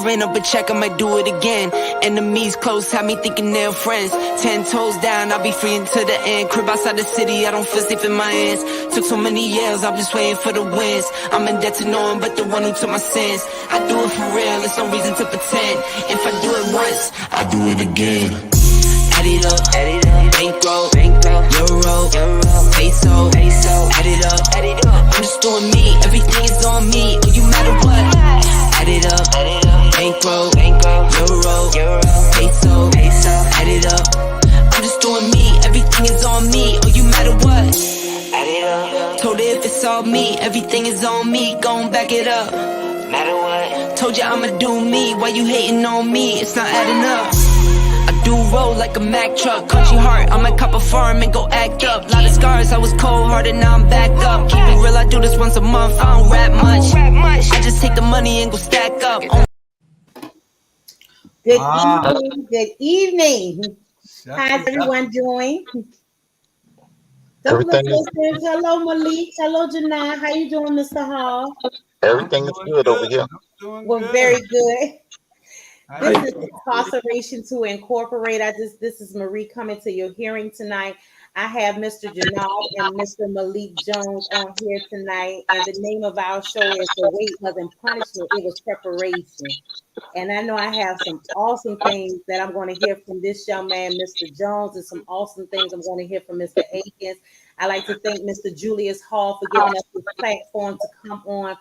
ran up a check, I might do it again. Enemies close, had me thinking they're friends. 10 toes down, I'll be free until the end. Crib outside the city, I don't feel safe in my hands. Took so many years, I'm just waiting for the wins. I'm in debt to no one but the one who took my sins. I do it for real, there's no reason to pretend. If I do it once, I do it again. Add it up, bankroll, euro, peso, add it up, I'm just doing me, everything is on me, you matter what. Add it up, bankroll, euro, peso, add it up, I'm just doing me, everything is on me, you matter what. Add it up, told her if it's all me, everything is on me, gon' back it up. Matter what, told you I'ma do me, why you hating on me, it's not adding up. I do roll like a Mack truck, country heart, I might cop a farm and go act up. Lot of scars, I was cold-hearted, now I'm back up. Keep it real, I do this once a month, I don't rap much. I just take the money and go stack up. Good evening. How's everyone doing? Hello, Malik. Hello, Janai. How you doing, Mr. Hall? Everything is good over here. Well, very good. This is Incarceration to Incorporate. This is Marie coming to your hearing tonight. I have Mr. Janal and Mr. Malik Jones on here tonight. And the name of our show is The Wait Wasn't Punishment, It Was Preparation. And I know I have some awesome things that I'm going to hear from this young man, Mr. Jones, and some awesome things I'm going to hear from Mr. Akins. I'd like to thank Mr. Julius Hall for giving us this platform to come on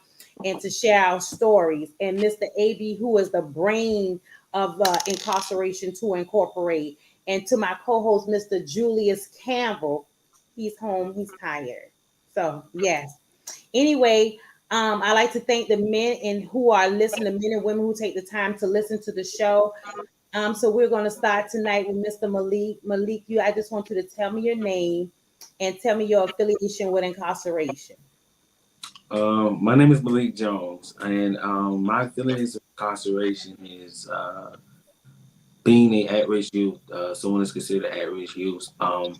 and to share our stories. And Mr. AB, who is the brain of Incarceration to Incorporate. And to my co-host, Mr. Julius Campbell, he's home, he's tired. So, yes. Anyway, I like to thank the men and who are listening, the men and women who take the time to listen to the show. So we're going to start tonight with Mr. Malik. Malik, I just want you to tell me your name and tell me your affiliation with Incarceration. My name is Malik Jones, and my affiliation with Incarceration is being an at-risk youth. Someone is considered at-risk youth. My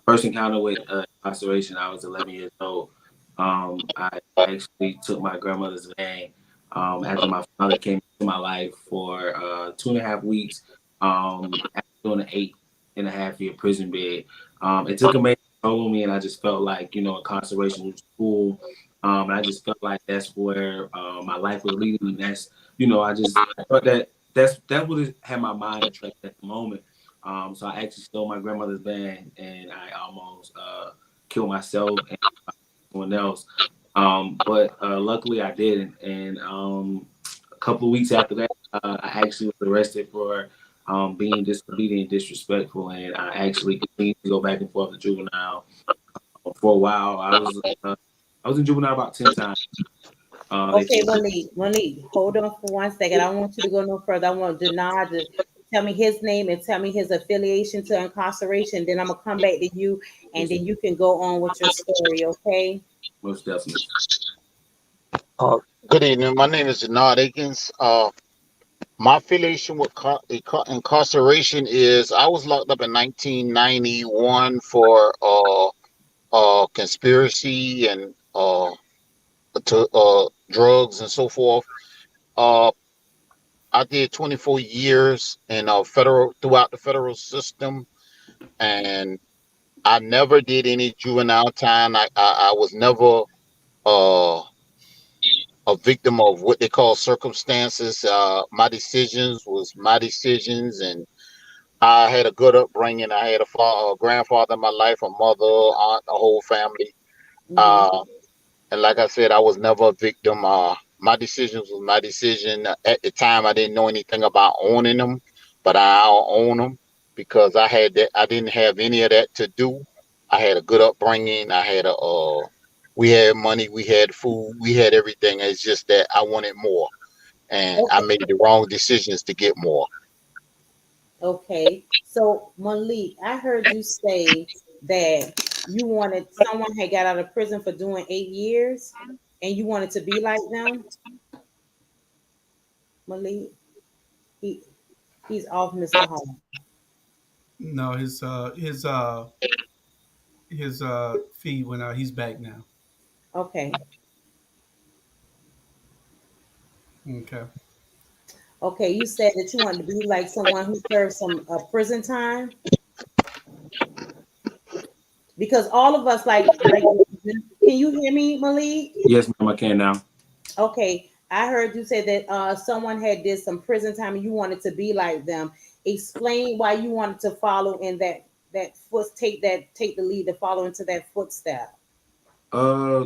first encounter with Incarceration, I was 11 years old. I actually took my grandmother's van after my father came into my life for 2.5 weeks after doing an 8.5-year prison bed. It took a major toll on me, and I just felt like, incarceration was cool. And I just felt like that's where my life was leading me. That's, I thought that would have my mind attracted at the moment. So I actually stole my grandmother's van, and I almost killed myself and someone else. But luckily I didn't. And a couple of weeks after that, I actually was arrested for being disobedient and disrespectful. And I actually continued to go back and forth to juvenile for a while. I was in juvenile about 10 times. Okay, Malik, hold on for 1 second. I don't want you to go no further. I want Denard to tell me his name and tell me his affiliation to Incarceration. Then I'm going to come back to you, and then you can go on with your story, okay? Most definitely. Good evening. My name is Denard Akins. My affiliation with Incarceration is I was locked up in 1991 for conspiracy and to drugs and so forth. I did 24 years in throughout the federal system, and I never did any juvenile time. I was never a victim of what they call circumstances. My decisions was my decisions, and I had a good upbringing. I had a grandfather in my life, a mother, aunt, a whole family. And like I said, I was never a victim. My decisions was my decision. At the time, I didn't know anything about owning them, but I own them because I had that. I didn't have any of that to do. I had a good upbringing. We had money, we had food, we had everything. It's just that I wanted more, and I made the wrong decisions to get more. Okay, so Malik, I heard you say that someone had got out of prison for doing 8 years, and you wanted to be like them. Malik, he's off, Mr. Hall. No, his feed went out. He's back now. Okay. Okay. Okay, you said that you wanted to be like someone who served some prison time, because all of us like. Can you hear me, Malik? Yes, ma'am, I can now. Okay, I heard you say that someone had did some prison time and you wanted to be like them. Explain why you wanted to follow in that foot take the lead to follow into that footstep. Uh,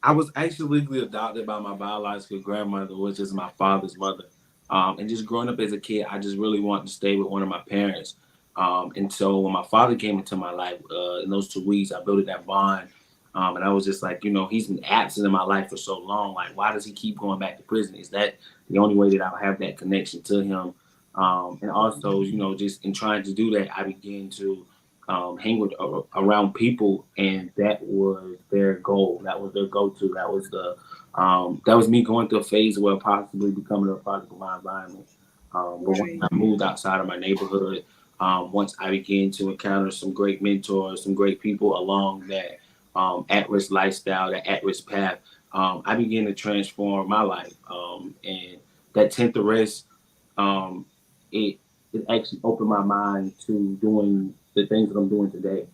I was actually legally adopted by my biological grandmother, which is my father's mother. And just growing up as a kid, I just really wanted to stay with one of my parents. And so when my father came into my life, in those 2 weeks, I built that bond. And I was just like, he's been absent in my life for so long. Like, why does he keep going back to prison? Is that the only way that I'll have that connection to him? And also, just in trying to do that, I began to hang with around people, and that was their goal. That was their go-to. That was me going through a phase where possibly becoming a product of my environment. But once Right. I moved outside of my neighborhood, once I began to encounter some great mentors, some great people along that at-risk lifestyle, that at-risk path, I began to transform my life. And that 10th arrest, um, it it actually opened my mind to doing the things that I'm doing today,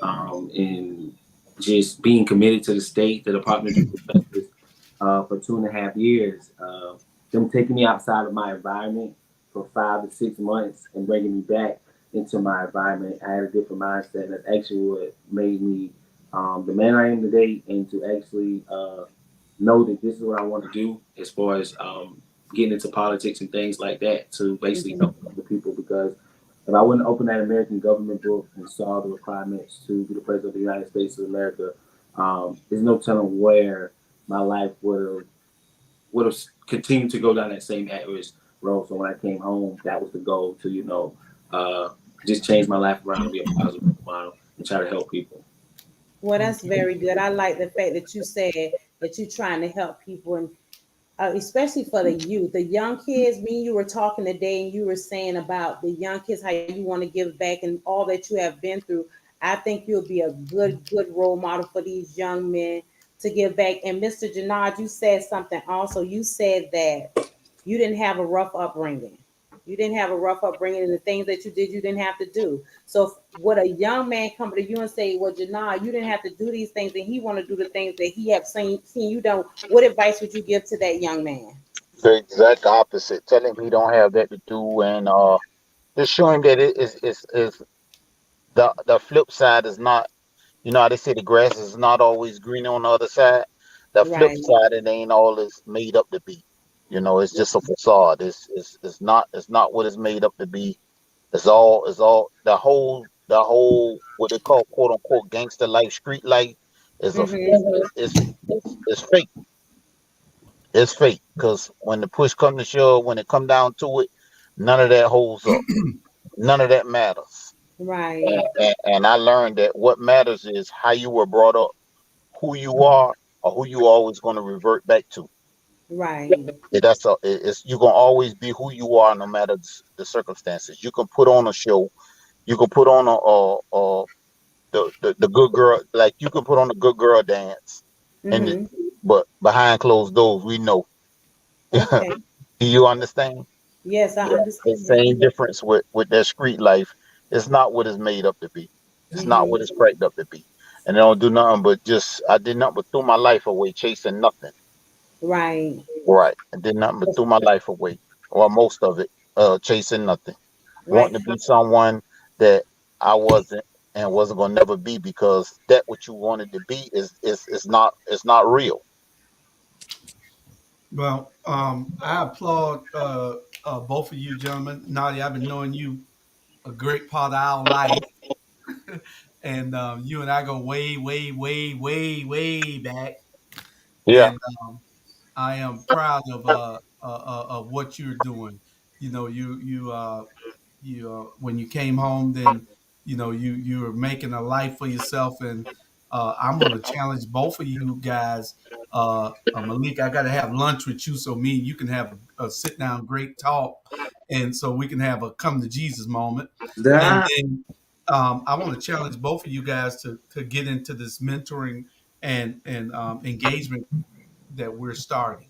and just being committed to the state, the Department of Justice, for 2.5 years. Them taking me outside of my environment for 5 to 6 months and bringing me back into my environment. I had a different mindset, and that's actually what made me the man I am today, and to actually know that this is what I want to do as far as getting into politics and things like that, to basically Mhm. help the people. Because if I wouldn't open that American government book and saw the requirements to be the president of the United States of America, there's no telling where my life would have continued to go down that same at-risk road. So when I came home, that was the goal, to uh, just change my life around and be a positive model and try to help people. Well, that's very good. I like the fact that you said that you're trying to help people, and especially for the youth, the young kids. Me and you were talking today, and you were saying about the young kids, how you want to give back and all that you have been through. I think you'll be a good role model for these young men to give back. And Mr. Janard, you said something also. You said that you didn't have a rough upbringing. You didn't have a rough upbringing, and the things that you did, you didn't have to do. So, would a young man come to you and say, "Well, Janard, you didn't have to do these things, and he want to do the things that he have seen you don't"? What advice would you give to that young man? The exact opposite. Tell him he don't have that to do, and just show him that it is the flip side is not. You know how they say the grass is not always green on the other side. The flip Right. side, it ain't all it's made up to be. You know, it's just a facade. It's not what it's made up to be. It's all the whole what they call quote unquote gangster life, street life is a Mm-hmm. it's fake. It's fake because when the push come to shove, when it come down to it, none of that holds up. None of that matters. Right. And I learned that what matters is how you were brought up, who you are, or who you always going to revert back to. Right. It's you're gonna always be who you are no matter the circumstances. You can put on a show. You can put on the good girl, like you can put on a good girl dance, and Mm-hmm. but behind closed doors we know. Do Okay. you understand? Yes, I Yeah, the understand that. same difference with that street life. It's not what it's made up to be. It's not what Mm-hmm. it's cracked up to be. And I don't do nothing but just I did nothing but threw my life away chasing nothing. Right. Right. I did nothing but threw my life away, or most of it, chasing nothing, Right. wanting to be someone that I wasn't and wasn't gonna never be, because that what you wanted to be is not real. Well, I applaud both of you gentlemen. Nadia, I've been knowing you a great part of our life, and you and I go way, way, way, way, way back. Yeah. And I am proud of what you're doing. You know, you when you came home, then you were making a life for yourself, and I'm going to challenge both of you guys. Malik, I got to have lunch with you so me and you can have a sit down, great talk, and so we can have a come to Jesus moment. And That then I want to challenge both of you guys to get into this mentoring and engagement that we're starting.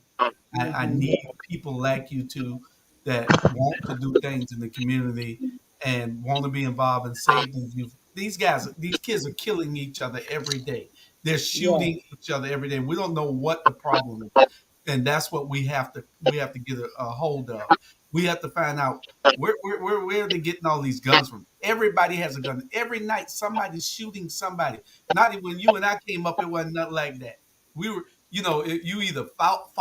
I Mm-hmm. need people like you to that want to do things in the community and want to be involved and save these youth. These kids are killing each other every day. They're Yeah. shooting each other every day. We don't know what the problem is, and that's what we have to get a hold of. We have to find out where are they getting all these guns from. Everybody has a gun. Every night somebody's shooting somebody. Not even when you and I came up, it wasn't nothing like that. We were, you either fought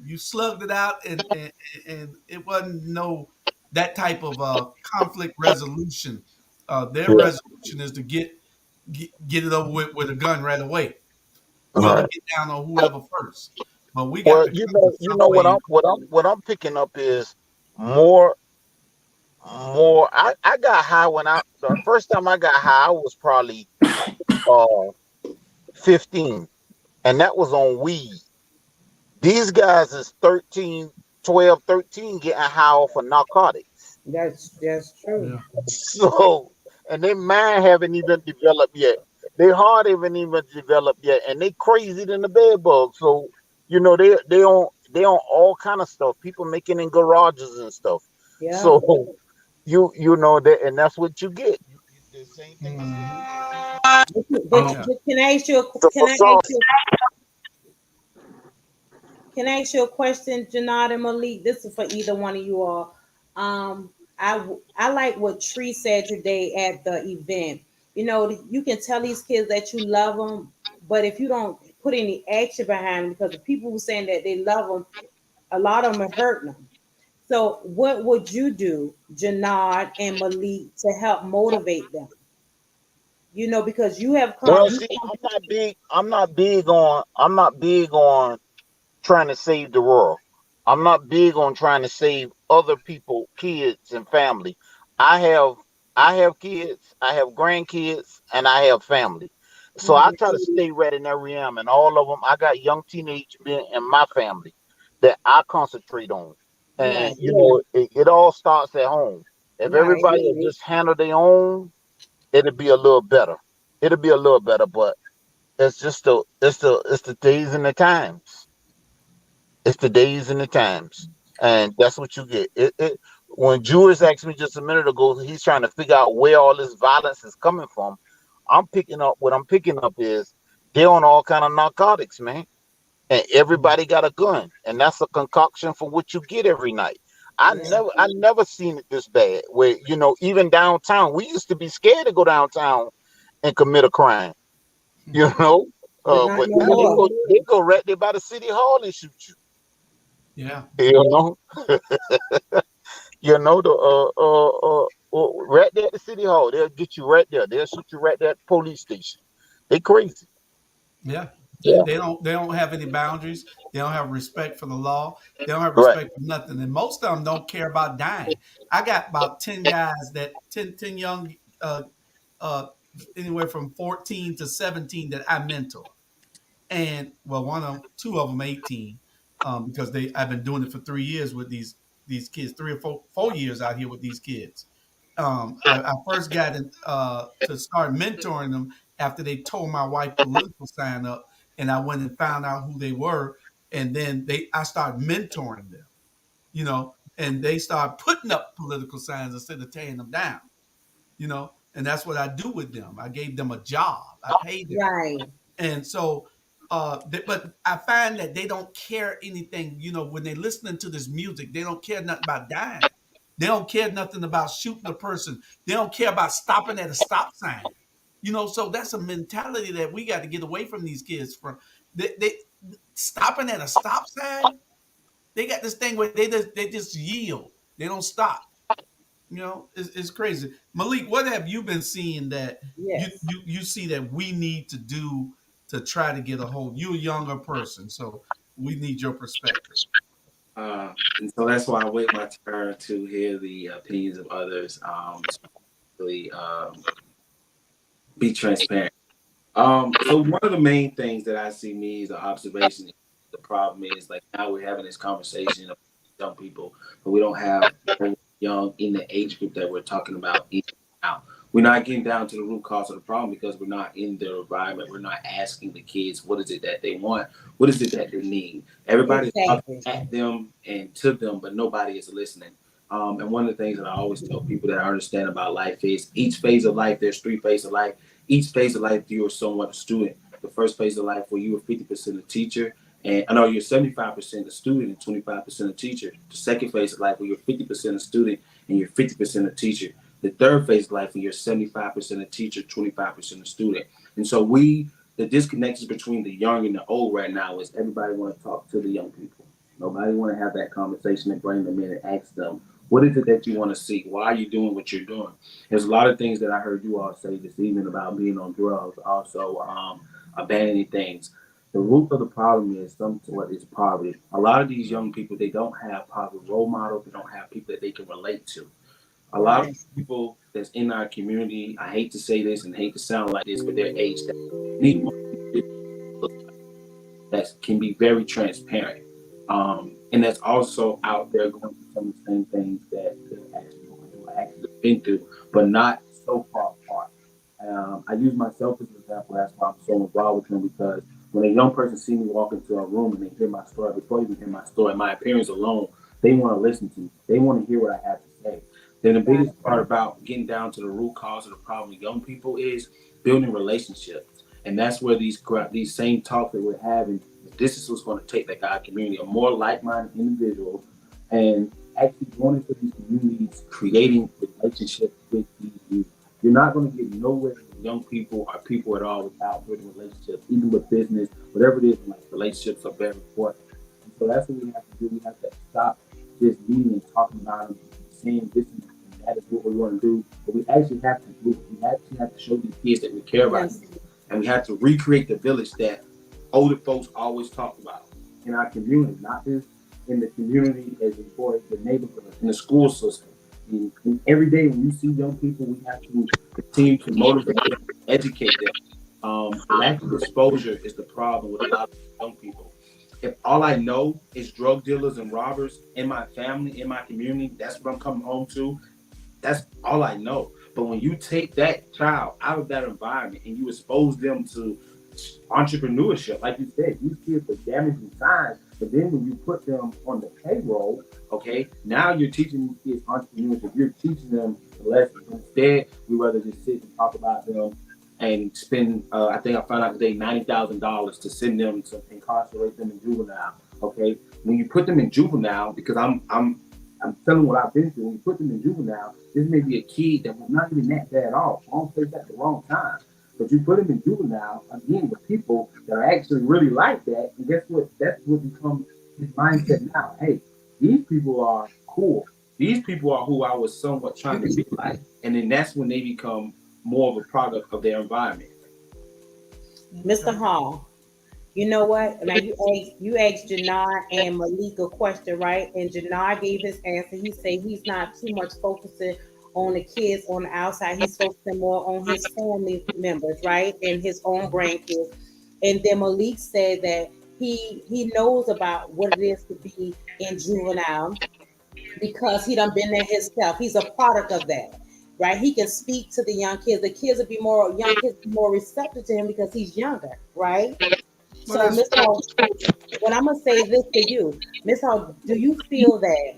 you slugged it out, and it wasn't no that type of conflict resolution. Their Yeah. resolution is to get it over with a gun right away. All Well, to right. get down on whoever first. But we got Well, to come to some what way. I'm picking up is more I got high when the first time I got high I was probably uh 15, and that was on weed. These guys is 13, 12, 13, getting high off of narcotics. That's true. Yeah. So, and their mind haven't even developed yet. Their heart haven't even developed yet, and they crazy than the bed bug. So, they on all kind of stuff. People making in garages and stuff. Yeah. So you know that, and that's what you get. The same thing I Mhm. said. But, Yeah. can I ask you? The Can I ask facade. you? Can I ask you a question, Janad and Malik? This is for either one of you all. I like what Tree said today at the event. You can tell these kids that you love them, but if you don't put any action behind them, because the people who saying that they love them, a lot of them are hurting them. So, what would you do, Janad and Malik, to help motivate them? Because you have come. Well, see, I'm not big on trying to save the world. I'm not big on trying to save other people, kids and family. I have I have kids, I have grandkids, and I have family. So I try to stay right in every am, and all of them. I got young teenage men in my family that I concentrate on, and Right, it all starts at home. If right, everybody would just handle their own, it'll be a little better. It'll be a little better, but it's the days and the times. It's the days and the times, and that's what you get. When Jules asked me just a minute ago, he's trying to figure out where all this violence is coming from. What I'm picking up is they're on all kind of narcotics, man, and everybody got a gun, and that's a concoction for what you get every night. yeah, I never seen it this bad. Where even downtown, we used to be scared to go downtown and commit a crime, you know. but not But no now more. they go right there by the city hall and shoot you. Yeah. You know, the right there at the city hall, they'll get you right there. They'll shoot you right there at the police station. They crazy. Yeah. They, Yeah. they don't they don't have any boundaries. They don't have respect for the law. They don't have Right. respect for nothing. And most of them don't care about dying. I got about 10 guys that 10 young uh uh anywhere from 14 to 17 that I mentor. And well, two of them 18, because I've been doing it for 3 years with these kids, 3 or 4 years out here with these kids. I first got to start mentoring them after they tore my wife political sign up, and I went and found out who they were, and then I started mentoring them, and they start putting up political signs instead of tearing them down, and that's what I do with them. I gave them a job, I paid them, Right. and so, but I find that they don't care anything. When they're listening to this music, they don't care nothing about dying. They don't care nothing about shooting a person. They don't care about stopping at a stop sign. So that's a mentality that we got to get away from these kids. From they stopping at a stop sign. They got this thing where they just yield. They don't stop. It's crazy. Malik, what have you been seeing that you, Yes. you you see that we need to do to try to get a hold? You're a younger person, so we need your perspective. And so that's why I wait my turn to hear the opinions of others, to really be transparent. So one of the main things that I see me as an observation, the problem is like now we're having this conversation of young people, but we don't have very young in the age group that we're talking about now. We're not getting down to the root cause of the problem because we're not in their environment. We're not asking the kids what is it that they want, what is it that they need. Everybody's talking Exactly. at them and to them, but nobody is listening. And one of the things that I always tell people that I understand about life is each phase of life, there's three phases of life. Each phase of life, you are somewhat a student. The first phase of life where you are 50% a teacher, and I know you're 75% a student and 25% a teacher. The second phase of life where you're 50% a student and you're 50% a teacher. The third phase of life where you're 75% a teacher, 25% a student. And so the disconnection between the young and the old right now is everybody want to talk to the young people. Nobody want to have that conversation and bring them in and ask them, what is it that you want to see? Why are you doing what you're doing? There's a lot of things that I heard you all say this evening about being on drugs, also abandoning things. The root of the problem is what is poverty. A lot of these young people, they don't have positive role models. They don't have people that they can relate to. A lot of Right. people that's in our community, I hate to say this and hate to sound like this, but they're aged out. Need more that can be very transparent. And that's also out there going through some of the same things that they're actually going through, actually been through, but not so far apart. I use myself as an example. That's why I'm so involved with them because when a young person see me walk into a room and they hear my story, before they even hear my story, my appearance alone, they want to listen to me. They want to hear what I have to say. Then the Right. biggest part about getting down to the root cause of the problem with young people is building relationships. And that's where these same talks that we're having, this is what's going to take that God community, a more like-minded individuals, and actually going into these communities, creating relationships with these youth. You're not going to get nowhere with young people or people at all without building relationships, even with business, whatever it is, like relationships are very important. And so that's what we have to do. We have to stop just meeting and talking about them, saying this and that is what we want to do. But we actually have to do. We actually have to show these kids that we care about Yes. them, and we have to recreate the village that older folks always talk about in our community, not just in the community as for the neighborhood, in the school system. And every day when you see young people, we have to continue to motivate them, educate them. Lack of exposure is the problem with a lot of young people. If all I know is drug dealers and robbers in my family, in my community, that's what I'm coming home to. That's all I know. But when you take that child out of that environment and you expose them to entrepreneurship, like you said, these kids are damaging signs. But then when you put them on the payroll, okay, now you're teaching these kids entrepreneurship. You're teaching them the lessons. Instead, we rather just sit and talk about them and spend. I think I found out today $90,000 to send them to incarcerate them in juvenile. Okay, when you put them in juvenile, because I'm telling what I've been through. When you put them in juvenile, this may be a kid that was not even that bad off. Wrong place at the wrong time. But you put him in juvenile again with people that are actually really like that, and guess what? That's what becomes his mindset now. Hey, these people are cool. These people are who I was somewhat trying to be like, and then that's when they become more of a product of their environment. Mr. Hall, you know what? Now you asked Janard and Malik a question, right? And Janard gave his answer. He said he's not too much focusing on the kids on the outside. He's focusing more on his family members, right? And his own grandkids. And then Malik said that he knows about what it is to be in juvenile because he done been there himself. He's a product of that, right? He can speak to the young kids. The kids will be more young kids be more receptive to him because he's younger, right? Well, So, that's Miss Hall, when I'm gonna say this to you, Miss Hall, do you feel that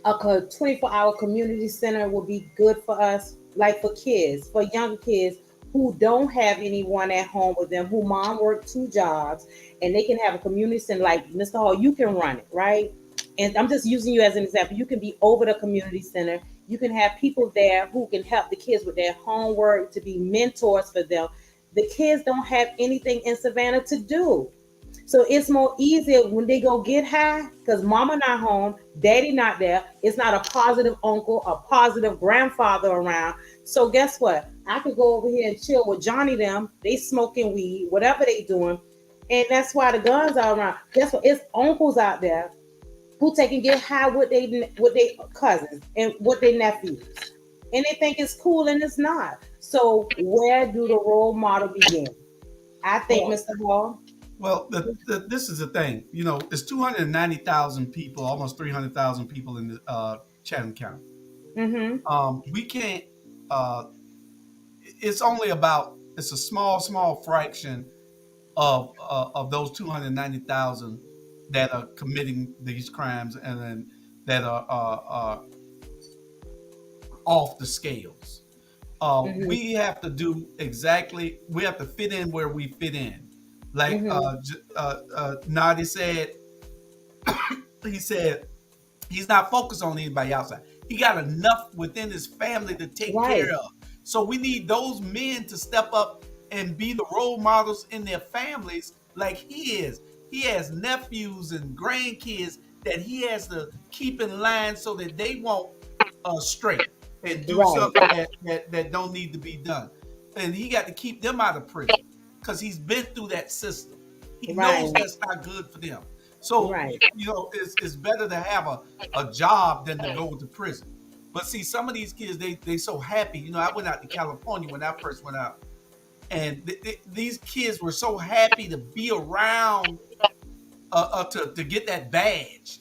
a 24-hour community center would be good for us, like for kids, for young kids who don't have anyone at home with them, who mom worked two jobs, and they can have a community center like Mr. Hall, you can run it, right? And I'm just using you as an example. You can be over the community center. You can have people there who can help the kids with their homework, to be mentors for them. The kids don't have anything in Savannah to do. So it's more easier when they go get high because mama not home, daddy not there. It's not a positive uncle, a positive grandfather around. So guess what? I could go over here and chill with Johnny them. They smoking weed, whatever they doing. And that's why the guns are around. Guess what? It's uncles out there who take and get high with they cousins and with their nephews. And they think it's cool and it's not. So where do the role model begin? I think, well, Mr. Hall. well. This is the thing. You know, it's 290,000 people, almost 300,000 people in the Chatham County. Mm-hmm. We can't. it's only it's a small fraction of those 290,000 that are committing these crimes and then that are off the scales. Mm-hmm. We have to fit in where we fit in. Like Mm-hmm. Nadi said, he said he's not focused on anybody outside. He got enough within his family to take care Right. of. So we need those men to step up and be the role models in their families like he is. He has nephews and grandkids that he has to keep in line so that they won't stray and do Right. something that don't need to be done. And he got to keep them out of prison because he's been through that system. He knows Right. that's not good for them. So, Right. it's better to have a job than to go to prison. But see, some of these kids, they so happy. I went out to California when I first went out, and these kids were so happy to be around to get that badge,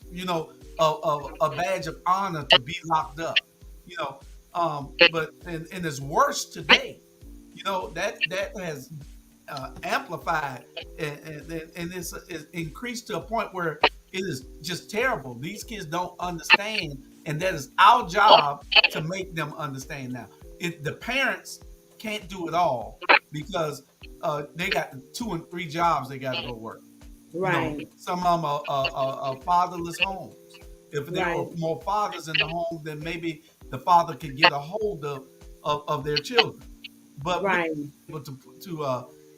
a badge of honor to be locked up, you know. But and it's worse today, that has amplified and it's increased to a point where it is just terrible. These kids don't understand, and that is our job to make them understand now. The parents can't do it all because they got 2 and 3 jobs they got to go work. Right. Some of them are fatherless homes. If there were Right. more fathers in the home, then maybe the father could get a hold of their children. But we Right. able to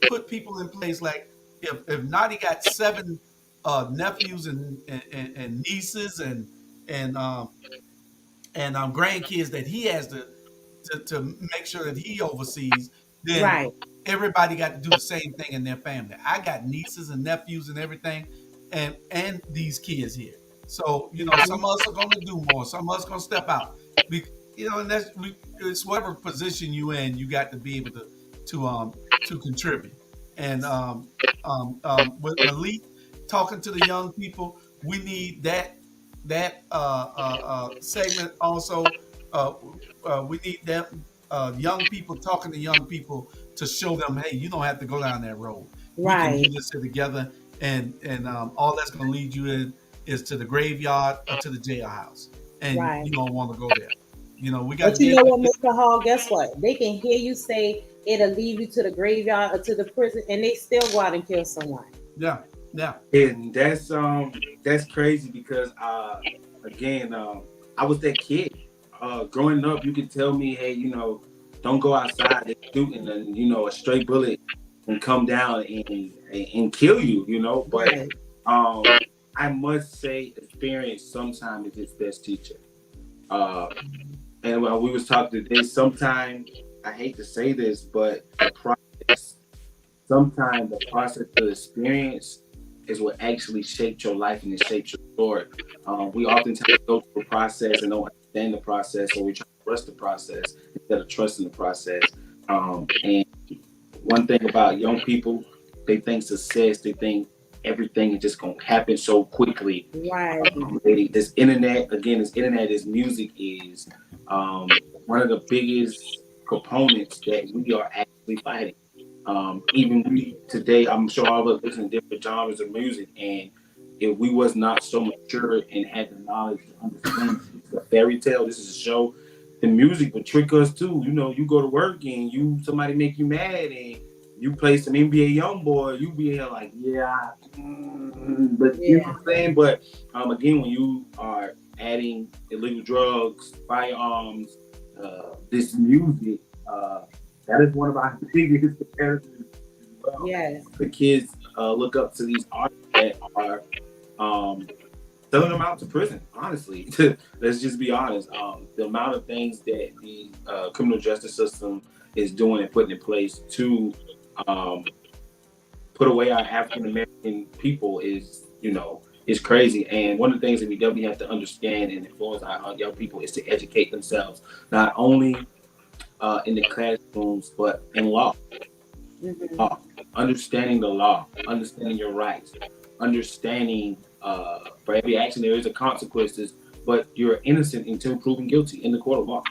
put people in place like if Nadi got 7 nephews and nieces and grandkids that he has to make sure that he oversees, then Right. everybody got to do the same thing in their family. I got nieces and nephews and everything, and these kids here. So some of us are going to do more. Some of us going to step out. And it's whatever position you in, you got to be able to contribute. And with Malik talking to the young people, we need that segment also. Uh, we need that young people talking to young people to show them, hey, you don't have to go down that road. We can do Right. this here together, and all that's going to lead you in is to the graveyard or to the jailhouse, and Right. you don't want to go there. We got to But be you able know to what, Mr. Hall? Guess what? They can hear you say it'll lead you to the graveyard or to the prison, and they still go out and kill someone. yeah, yeah, And that's crazy because again, I was that kid. Growing up, you could tell me, hey, don't go outside, they're shooting, and a stray bullet can come down and kill you, But Right. I must say experience sometimes is its best teacher. Uh and while we was talking today, sometimes I hate to say this, but sometimes the process of experience is what actually shaped your life and it shapes your story. We oftentimes go through a process and don't understand the process, so we try to rush the process instead of trusting the process. And one thing about young people, they think success, they think everything is just gonna happen so quickly. Right. This internet, again, this music is one of the biggest components that we are actually fighting. Even we today, I'm sure all of us listen to different genres of music, and if we was not so mature and had the knowledge to understand this is a fairy tale, this is a show, the music would trick us too. You go to work and somebody make you mad and you play some NBA young boy, you be here like, yeah, but you know Yeah. what I'm saying? But again, when you are adding illegal drugs, firearms, this music, that is one of our biggest comparisons as well. Yes. The kids look up to these artists that are selling them out to prison. Honestly, let's just be honest. The amount of things that the criminal justice system is doing and putting in place to put away our African American people is crazy. And one of the things that we definitely have to understand and influence our young people is to educate themselves, not only in the classrooms but in law. Mm-hmm. Understanding the law, understanding your rights, understanding for every action there is a consequences, but you're innocent until proven guilty in the court of law.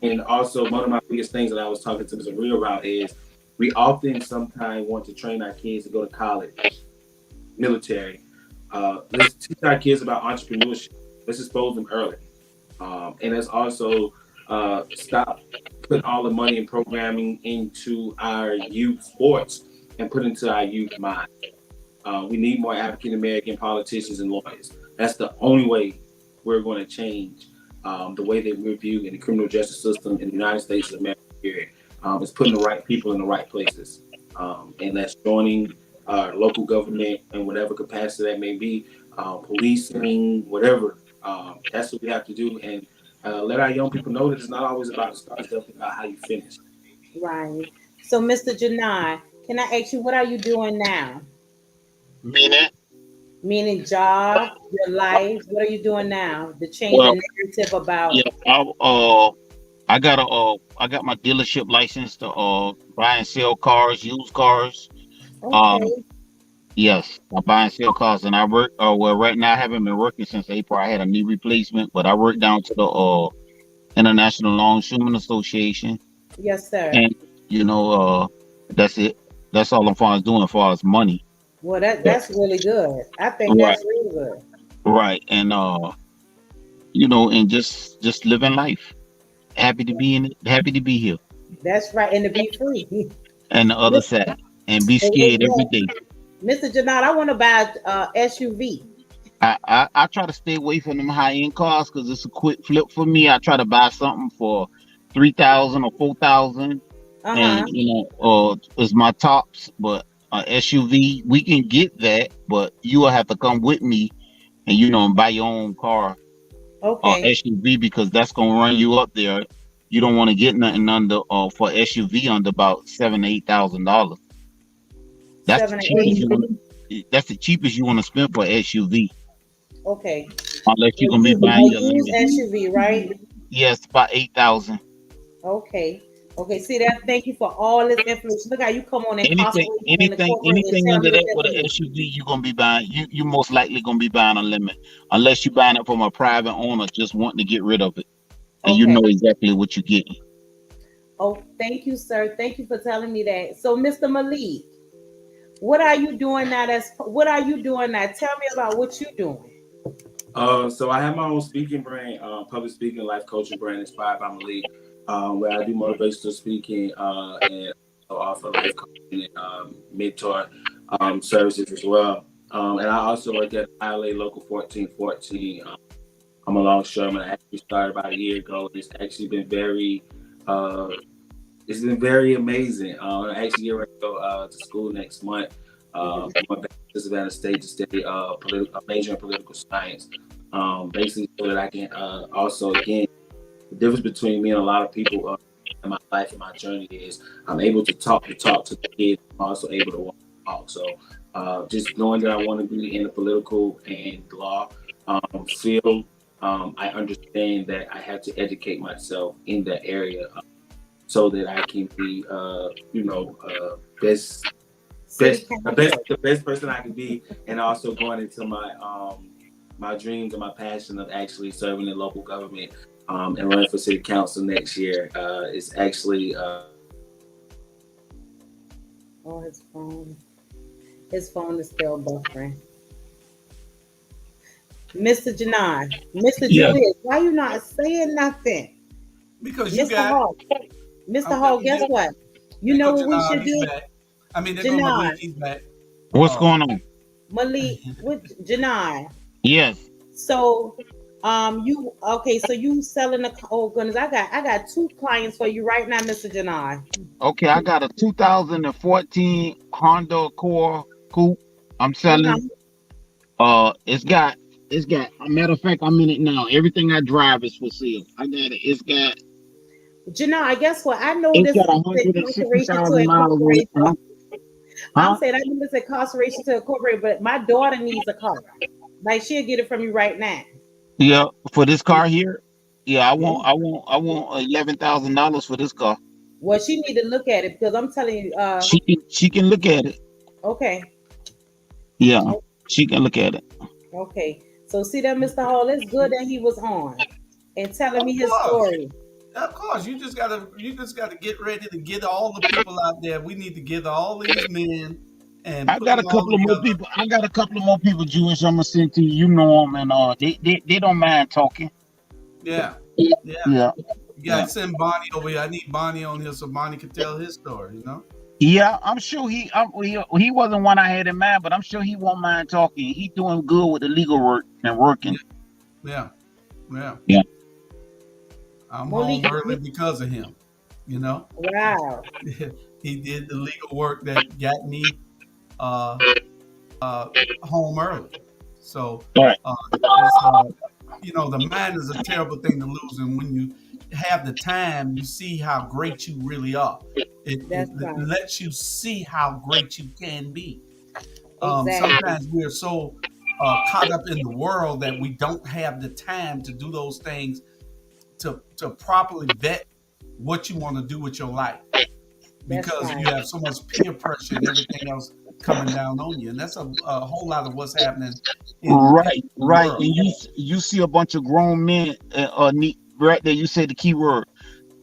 And also, one of my biggest things that I was talking to Mr. Real about is we often sometimes want to train our kids to go to college, military. Let's teach our kids about entrepreneurship. Let's expose them early. And let's also stop putting all the money and programming into our youth sports and put into our youth mind. We need more African American politicians and lawyers. That's the only way we're going to change the way that we're viewed in the criminal justice system in the United States of America. Period. It's putting the right people in the right places, and that's joining local government in whatever capacity that may be, policing, whatever. That's what we have to do, and let our young people know that it's not always about the start, it's about how you finish. Right. So, Mr. Janai, can I ask you, what are you doing now? Meaning, Meaning job, your life. What are you doing now to change well, the narrative about? yeah, I got my dealership license to buy and sell cars, used cars. Um, Okay. yes, I buy and sell cars, and I work. Well, right now I haven't been working since April. I had a knee replacement, but I work down to the International Longshoremen Association, Yes, sir. and you know, that's it. That's all I'm far as doing as far as money. Well, But that's really good. I think right, that's really good. right, and and just living life. Happy to be in it. Happy to be here. That's right. And to be free. And the other side, and be scared every day. Exactly. Mr. Janai, I want to buy a SUV. I try to stay away from them high end cars because it's a quick flip for me. I try to buy something for 3,000 or 4,000, and Uh-huh. it's my tops. But SUV, we can get that, but you will have to come with me and and buy your own car or Okay. SUV because that's gonna run you up there. You don't want to get nothing under for SUV under about $7,000 to $8,000. That's the Seven or cheapest eight. you want. That's the cheapest you want to spend for SUV, Okay. unless you're gonna be A buying your used limit. SUV, right? Yes, about 8,000. Okay. Okay. See that? Thank you for all this information. Look how you come on Anything, Incarceration and anything, Incorporate and anything tell under me this that with an information. SUV, you're gonna be buying. You most likely gonna be buying a limit, unless you're buying it from a private owner just wanting to get rid of it, and you Okay. know exactly what you're getting. Oh, thank you, sir. Thank you for telling me that. So, Mr. Malik, what are you doing now? What are you doing now? Tell me about what you're doing. So I have my own speaking brand, public speaking, life coaching brand inspired by Malik, where I do motivational speaking and offer life coaching and mentor services as well. And I also work at ILA Local 1414. I'm a longshoreman. I actually started about a year ago. Uh, it's been very amazing. I actually get ready to go to school next month. Going back to Savannah State to study a major in political science. Basically, so that I can also, again, the difference between me and a lot of people in my life and my journey is I'm able to talk to the kids. I'm also able to walk the talk. So just knowing that I want to be in the political and law field, I understand that I have to educate myself in that area so that I can be, best, City Council. the best person I can be, and also going into my dreams and my passion of actually serving in local government and running for city council next year is actually. Oh, his phone is still buffering. Mr. Janai, Mr. Yeah. Julius, why you not saying nothing? Because you Mr. got Hall, Mr. I'm Hall, telling guess you, what? You they know go what we Janai, should he's do? back. I mean, they go Janai, Malik, he's back. What's Oh, going on? Malik, with Janai. Yes. So, you okay? So you selling a? Oh goodness, I got two clients for you right now, Mr. Janai. Okay, I got a 2014 Honda Accord Coupe. I'm selling. Uh-huh. It's got. A matter of fact, I'm in it now. Everything I drive is for sale. I got it. Janai, guess what? I know It's this got is incarceration to 160,000 miles on it. incorporate. I'm Huh? saying I know this incarceration to incorporate, but my daughter needs a car. Like she'll get it from you right now. Yeah, for this car here. Yeah, I Yeah. want. I want $11,000 for this car. Well, she need to look at it because I'm telling you. She can look at it. Okay, Yeah, o- she can look at it. okay. So see that, Mr. Hall, it's good that he was on and telling of me his course. story. Of course, you just gotta get ready to get all the people out there. We need to get all these men and I put got them a all couple of more together. people. I got a couple of more people Jewish. I'm gonna send to you. You know them, and they don't mind talking. Yeah, yeah. Yeah, You yeah, gotta send Bonnie over here. I need Bonnie on here so Bonnie can tell his story. You know. yeah. I'm sure he wasn't one I had in mind, but I'm sure he won't mind talking. He doing good with the legal work and working. Yeah, yeah, yeah. Yeah. I'm Malik, home early because of him. You know, wow. he did the legal work that got me uh, home early. So All right. it's the mind is a terrible thing to lose, and when you have the time, you see how great you really are. It That's right. lets you see how great you can be. Exactly. Sometimes we're so caught up in the world that we don't have the time to do those things to properly vet what you want to do with your life That's because right. you have so much peer pressure and everything else coming down on you, and that's a whole lot of what's happening in Right, the right. world. And you see a bunch of grown men right there. You say the key word.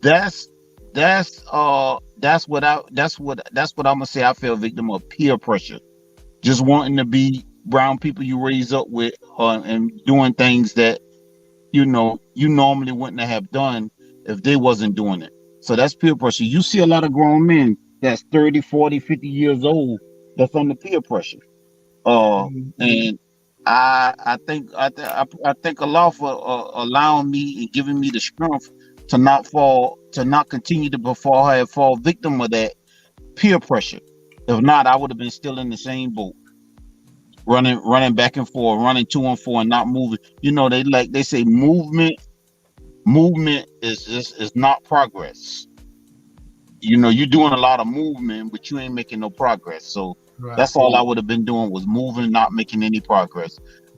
That's that's what I'm gonna say. I feel victim of peer pressure. Just wanting to be around people you raise up with, and doing things that you normally wouldn't have done if they wasn't doing it. So that's peer pressure. You see a lot of grown men that's 30, 40, 50 years old that's under peer pressure. Mhm. And I thank Allah for allowing me and giving me the strength to not continue to fall victim of that peer pressure. If not, I would have been still in the same boat, running back and forth, running to and fro, and not moving. They say movement is not progress. You're doing a lot of movement, but you ain't making no progress. So Right. that's all I would have been doing was moving, not making any progress.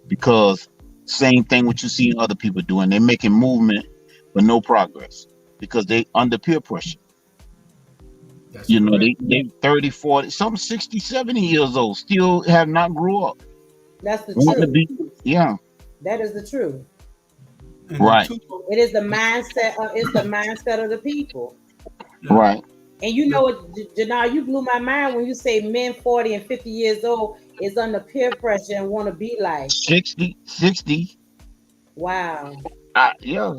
Because same thing what you see other people doing, they're making movement but no progress because they under peer pressure. That's correct. They 30, 40, some 60, 70 years old, still have not grew up. That's the Want to truth. be, yeah, That is the truth. And the right, two, It is the mindset. It's the mindset of the people. yeah, right. And you know what, Janelle, you blew my mind when you say men 40 and 50 years old is under peer pressure and want to be like. 60, Wow. yeah.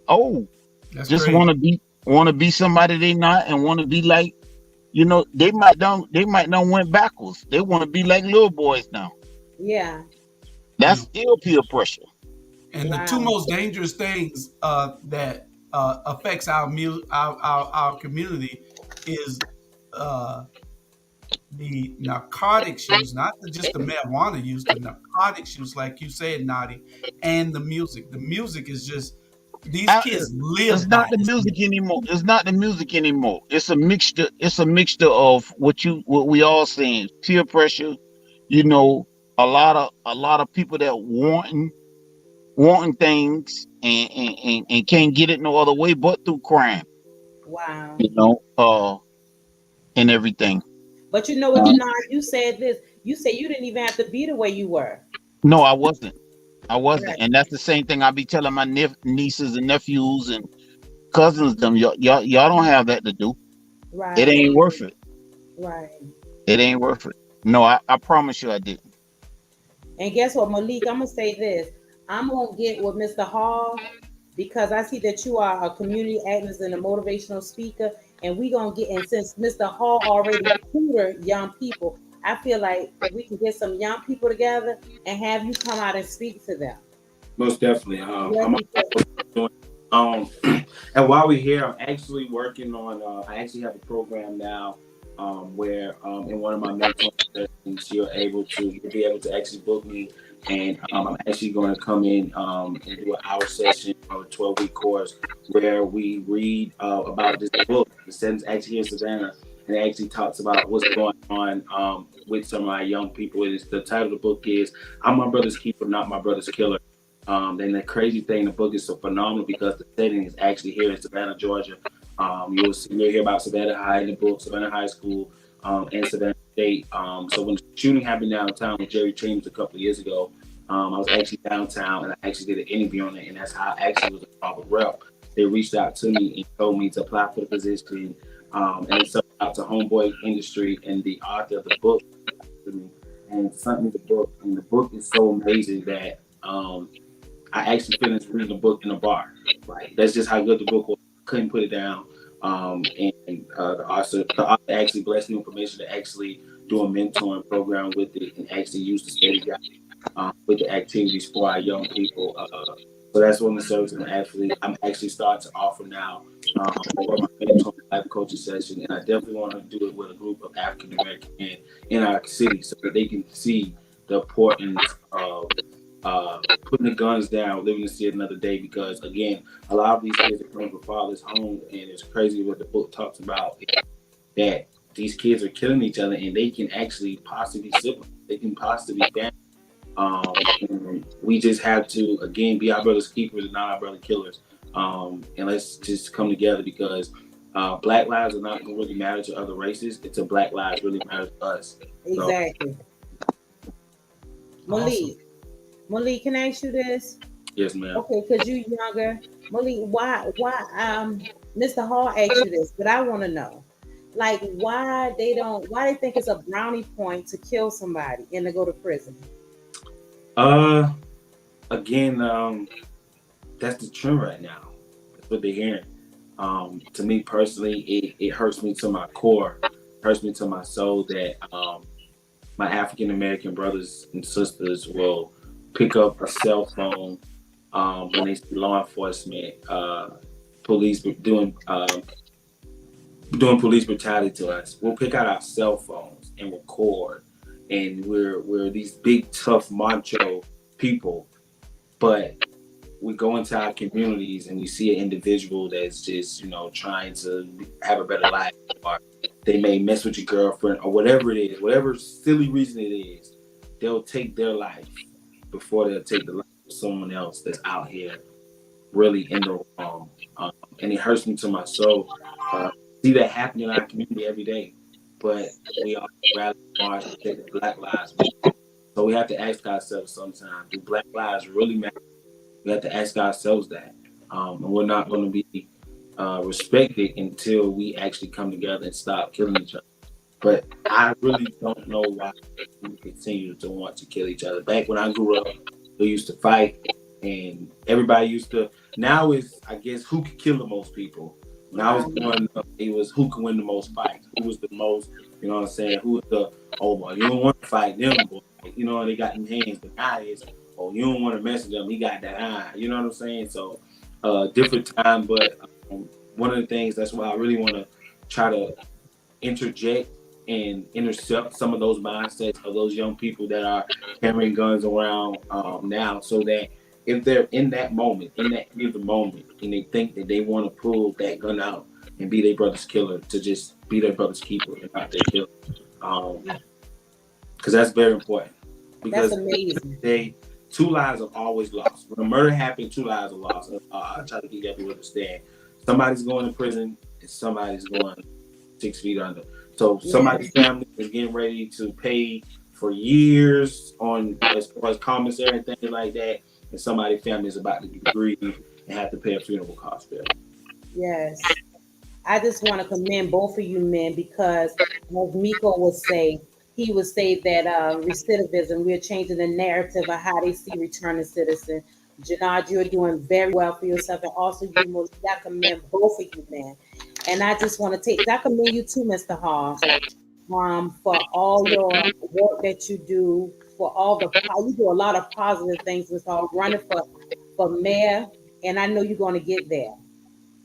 Oh, that's just crazy. want to be somebody they not and want to be like, they might not went backwards. They want to be like little boys now. Yeah. That's Yeah. still peer pressure. And the two Wow. most dangerous things that affects our community is uh, the narcotics use, not just the marijuana use, the narcotics use, like you said, Nadi, and the music. The music is just these I, kids it's live not by the this music music. anymore. It's not the music anymore. It's a mixture. It's a mixture of what we all saying. Peer pressure. You know, a lot of people that wanting things and can't get it no other way but through crime. Wow. You know, and everything. But you know what, Uh, Janelle, you said this. You said you didn't even have to be the way you were. no, I wasn't. I wasn't, Right. and that's the same thing I be telling my nieces and nephews and cousins. Them y'all don't have that to do. It Right. ain't worth it. Right. It ain't worth it. No, I promise you, I didn't. And guess what, Malik? I'm gonna say this. I'm gonna get with Mr. Hall because I see that you are a community activist and a motivational speaker, and we gonna get. And since Mr. Hall already tutor young people, I feel like we can get some young people together and have you come out and speak to them. Most definitely. Yes, because Doing, um, and while we're here, I'm actually working on. I actually have a program now where in one of my mentoring sessions, you'll be able to actually book me, and I'm actually going to come in and do an hour session or a 12-week course where we read about this book. The sentence actually here in Savannah, and it actually talks about what's going on with some of our young people. The title of the book is "I'm My Brother's Keeper, Not My Brother's Killer." And the crazy thing, the book is so phenomenal because the setting is actually here in Savannah, Georgia. You'll hear about Savannah High in the book, Savannah High School, and Savannah State. So when the shooting happened downtown with Jerry Chambers a couple of years ago, I was actually downtown and I actually did an interview on it, and that's how I actually was a proper rep. they reached out to me and told me to apply for the position. And they sent out to Homeboy Industry and the author of the book to me and sent me the book. And the book is so amazing that I actually finished reading the book in a bar. Like that's just how good the book was. Couldn't put it down. The author actually blessed me with permission to actually do a mentoring program with it and actually use the study guide with the activities for our young people. So that's one of the services I'm actually starting to offer now for my mentoring life coaching session, and I definitely want to do it with a group of African American men in our city so that they can see the importance of putting the guns down, living to see another day. Because again, a lot of these kids are coming from father's home, and it's crazy what the book talks about that these kids are killing each other, and they can actually possibly be siblings. They can possibly be family. And we just have to again be our brother's keepers and not our brother killers. And let's just come together because Black lives are not going to really matter to other races. It's a Black lives really matter to us. Exactly. So, Malik, can I ask you this? Yes, ma'am. Okay, because you're younger. Malik, why Mr. Hall asked you this, but I want to know. Like why they think it's a brownie point to kill somebody and to go to prison? Again, that's the trend right now. That's what they're hearing. To me personally, it hurts me to my core, hurts me to my soul that my African American brothers and sisters will pick up a cell phone when they see law enforcement, police doing police brutality to us. We'll pick out our cell phones and record, and we're these big tough macho people, but we go into our communities and we see an individual that's just trying to have a better life, or they may mess with your girlfriend or whatever it is, whatever silly reason it is, they'll take their life before they'll take the life of someone else that's out here really in the wrong. And it hurts me to my soul. See that happen in our community every day, but we all rally march to take the Black lives. So we have to ask ourselves sometimes, do Black lives really matter? We have to ask ourselves that. And we're not going to be respected until we actually come together and stop killing each other. But I really don't know why we continue to want to kill each other. Back when I grew up, we used to fight, and everybody used to. Now it's, I guess, who could kill the most people. When I was growing up, it was who could win the most fights, who was the most, you know what I'm saying, who was the, oh, boy, you don't want to fight them, boy. You know, they got them hands. The guy is, oh, you don't want to mess with them, he got that eye. You know what I'm saying? So, different time, but one of the things, that's why I really want to try to interject and intercept some of those mindsets of those young people that are carrying guns around now, so that if they're in that moment, in that given moment, and they think that they want to pull that gun out and be their brother's killer, to just be their brother's keeper and not their killer. Because that's very important. Because that's amazing. Two lives are always lost. When a murder happens, two lives are lost. I try to get everyone to understand. Somebody's going to prison and somebody's going 6 feet under. So somebody's family is getting ready to pay for years on as far as commissary and things like that, and somebody's family is about to be grieved and have to pay a funeral cost bill. Yes. I just want to commend both of you men, because as Miko would say, he would say that recidivism, we're changing the narrative of how they see returning citizens. Janad, you're doing very well for yourself, and also you, Malik, I commend both of you, man. And I just want to I commend you too, Mr. Hall, for all your work that you do, for all you do a lot of positive things, Mr. Hall, running for mayor, and I know you're going to get there.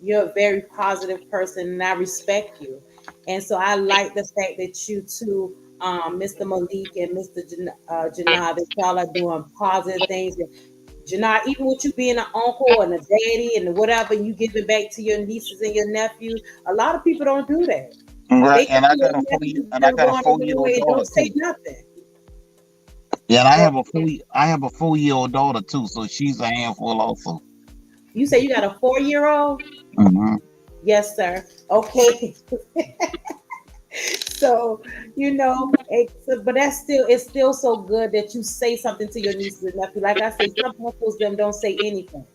You're a very positive person, and I respect you. And so I like the fact that you two, Mr. Malik and Mr. Janab, that y'all are doing positive things. And Janab, even with you being an uncle and a daddy and whatever, you giving back to your nieces and your nephews, a lot of people don't do that. Right, and I got a 4-year-old daughter don't say too. nothing. Yeah, and I have a 4-year-old daughter too, so she's a handful also. You say you got a 4-year-old? Mm-hmm. Yes, sir. Okay. So, but it's still so good that you say something to your nieces and nephews. Like I say, some uncles them don't say anything.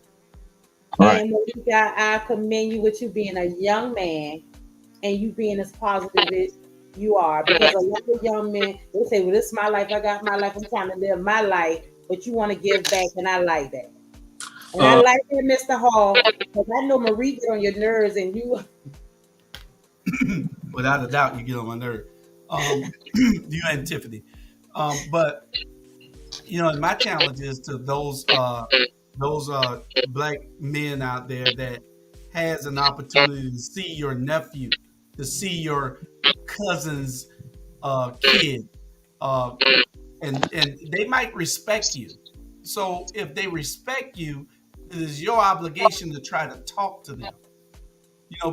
Right. And Malik, I commend you with you being a young man and you being as positive as you are. Because a lot of young men, they say, well, this is my life. I got my life. I'm trying to live my life. But you want to give back. And I like that. And I Uh, like that, Mr. Hall, because I know Marie get on your nerves and you. Without a doubt, you get on my nerve. You and Tiffany. But and my challenge is to those black men out there that has an opportunity to see your nephew, to see your cousin's kid, uh, and they might respect you. So if they respect you, it is your obligation to try to talk to them.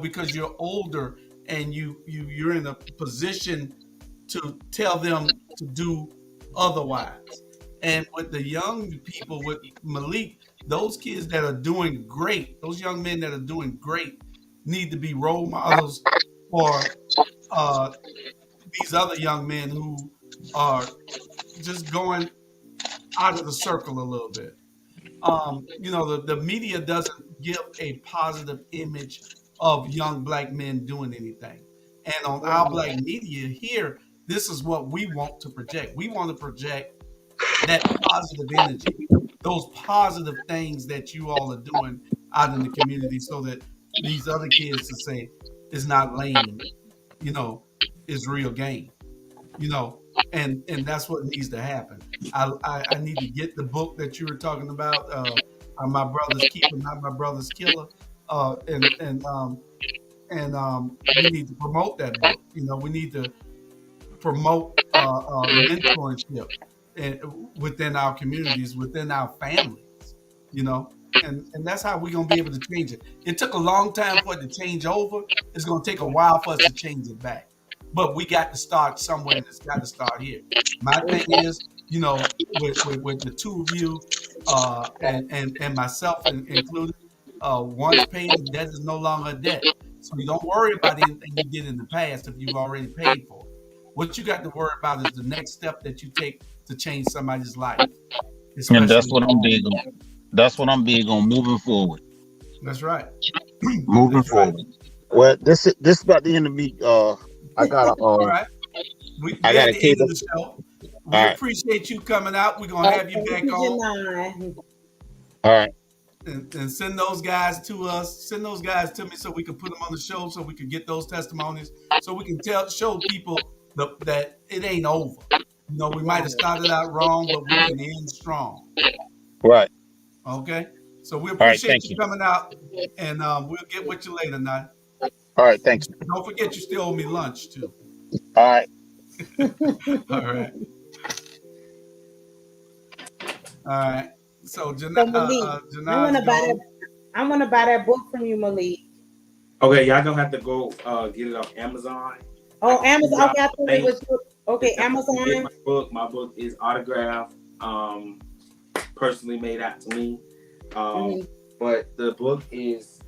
Because you're older and you're in a position to tell them to do otherwise. And with the young people, with Malik, those kids that are doing great, those young men that are doing great, need to be role models for uh, these other young men who are just going out of the circle a little bit. The media doesn't give a positive image of young black men doing anything. And on our black media here, this is what we want to project. We want to project that positive energy, those positive things that you all are doing out in the community so that these other kids to say it's not lame, you know, it's real game, you know, and that's what needs to happen. I need to get the book that you were talking about, My Brother's Keeper, Not My Brother's Killer, and we need to promote that book. We need to promote mentorship and within our communities, within our families, and that's how we're gonna be able to change it. It took a long time for it to change over. It's gonna take a while for us to change it back. But we got to start somewhere, and it's got to start here. My thing is, with the two of you, and myself included, once paid, the debt is no longer a debt. So you don't worry about anything you did in the past if you've already paid for it. What you got to worry about is the next step that you take to change somebody's life, And that's especially. what I'm big on. That's what I'm big on, moving forward. That's right. Moving That's right. forward. Well, this about the end of me. I got a All right. I We're got at a the end of cable. the show. All We right, appreciate you coming out. We're gonna have you Thank back you, on Janai. all right. and send those guys to us. Send those guys to me so we can put them on the show, so we can get those testimonies, so we can show people that it ain't over. We might have started out wrong, but we can end strong. Right. Okay. So we All right. appreciate Thank you you. coming out, and we'll get with you later. Now, All right. Thank you. don't forget you still owe me lunch too. All right. All right. All right. So So Malik, I want Janaz to buy that. gone. I want to buy that book from you, Malik. okay, y'all gonna have to go get it off Amazon. I Oh, can send Amazon. y'all Okay, I the thought it link. was okay. If y'all want to get Amazon. my book. My book is autographed, personally made out to me. Mhm. But the book is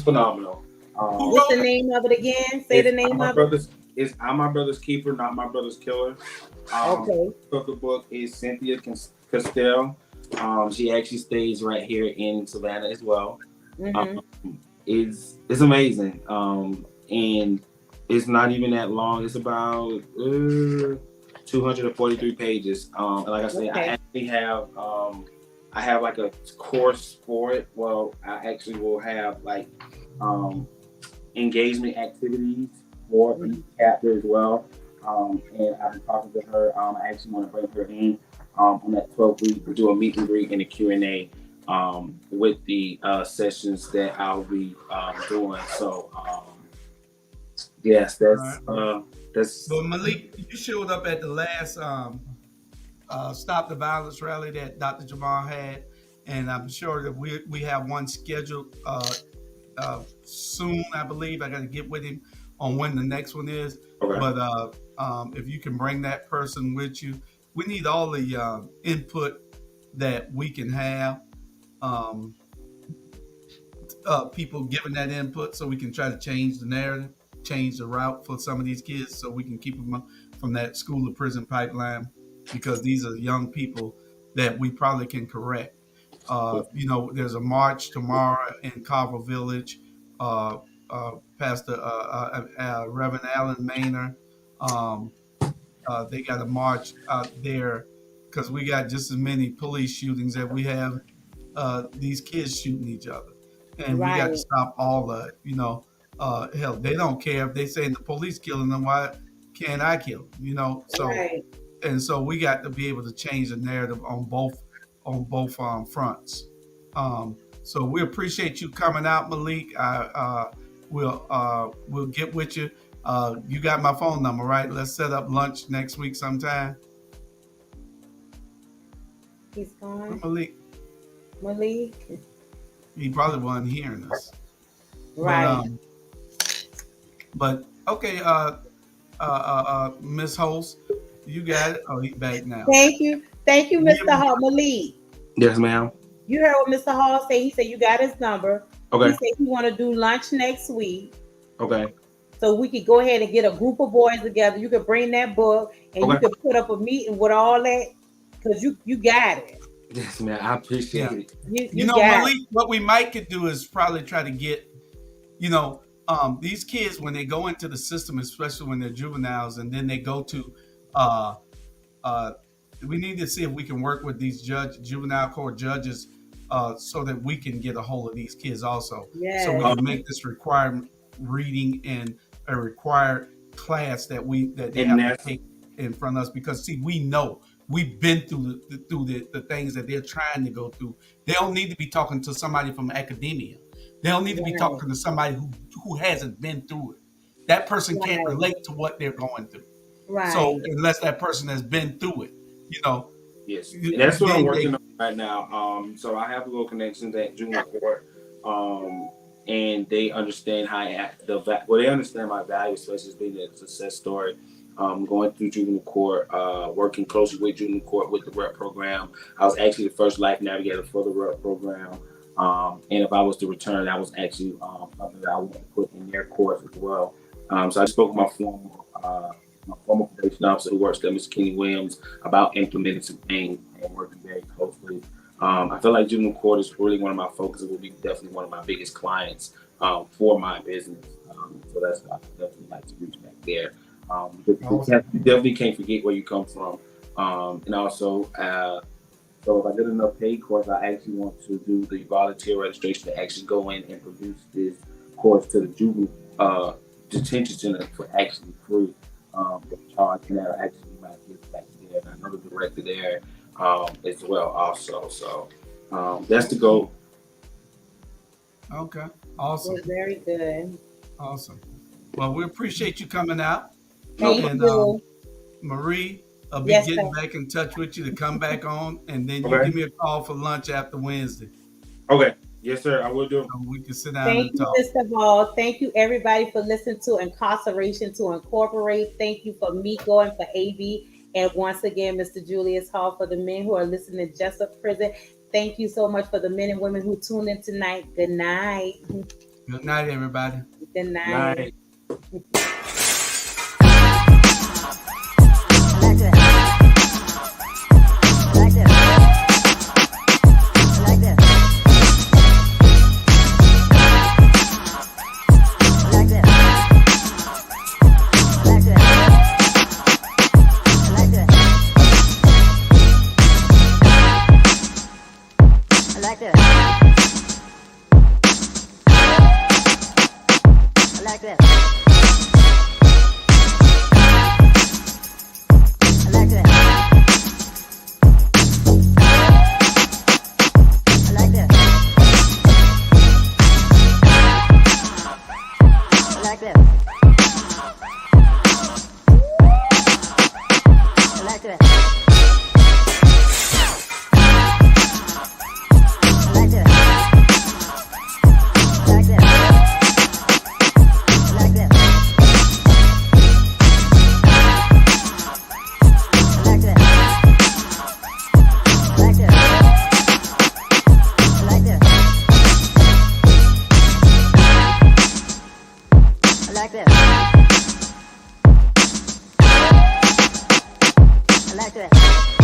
phenomenal. Who What's wrote the it? name of it again? Say the It's name I'm my of it. brother's it's I'm my brother's keeper, not my brother's killer. Okay. Of the book is Cynthia Castell. She actually stays right here in Savannah as well. Mm-hmm. Um, it's amazing. And it's not even that long. It's about 243 pages. And like I said, I Okay. actually have I have like a course for it. Well, I actually will have like engagement activities for each Mhm. chapter as well. And I've been talking to her. I actually want to bring her in on that 12 week to do a meet and greet and a Q&A with the sessions that I'll be doing. So yes, All right. that's But Malik, you showed up at the last Stop the Violence rally that Dr. Jamal had, and I'm sure that we have one scheduled soon. I believe I got to get with him on when the next one is. okay. But if you can bring that person with you, we need all the input that we can have. Um, People giving that input so we can try to change the narrative, change the route for some of these kids so we can keep them from that school to prison pipeline, because these are young people that we probably can correct. There's a march tomorrow in Carver Village. Pastor Reverend Allen Maynard. Um, they got a march out there because we got just as many police shootings that we have these kids shooting each other, and we got to Right. stop all of it. Hell, they don't care if they say the police killing them. Why can't I kill them? Right. So we got to be able to change the narrative on both fronts. So we appreciate you coming out, Malik. We'll get with you. You got my phone number, right? Let's set up lunch next week sometime. He's gone. Malik, he probably wasn't hearing us. Right. But okay, Miss Host, you got it. Oh, he's back now. Thank you, Mr. Hall. Malik. Yes, ma'am. You heard what Mr. Hall said. He said you got his number. Okay. He said he want to do lunch next week. Okay. So we could go ahead and get a group of boys together. You could bring that book and you could put up a meeting with all that because you got it. Yes, man. I appreciate it. Malik, what we might could do is probably try to get, these kids when they go into the system, especially when they're juveniles, and then they go to, we need to see if we can work with these juvenile court judges, so that we can get a hold of these kids also. Yes. So we can make this required reading and a required class that they have to take in front of us, because see, we know we've been through the things that they're trying to go through. They don't need to be talking to somebody from academia. They don't need to be talking to somebody who hasn't been through it. That person can't relate to what they're going through. Right. So unless that person has been through it, Yes, that's what I'm working on right now. So I have little connections at juvenile court, and they understand they understand my value, especially as being a success story. Going through juvenile court, working closely with juvenile court with the REP program. I was actually the first life navigator for the REP program. And if I was to return, that was actually something that I wanted to put in their course as well. So I spoke with my former probation officer who works there, Mr. Kenny Williams, about implementing some things and working very closely. I feel like juvenile court is really one of my focuses. Will be definitely one of my biggest clients for my business. So that's why I definitely like to reach back there. You definitely can't forget where you come from. And also, so if I did enough paid course, I actually want to do the volunteer registration to actually go in and produce this course to the juvenile detention center for actually free. The charge and that actually might get back there. And I know the director there as well also. So that's the goal. Okay. Awesome. Well, very good. Awesome. Well, we appreciate you coming out. Thank you. Marie, I'll be getting back in touch with you to come back on, and then you give me a call for lunch after Wednesday. Okay. Yes, sir. I will do. So we can sit down Thank and you, talk. Mr. Hall. Thank you, everybody, for listening to Incarceration to Incorporate. Thank you for Miko and for AB. And once again, Mr. Julius Hall, for the men who are listening to Jessup Prison. Thank you so much for the men and women who tuned in tonight. Good night. Good night, everybody. Good night. like that.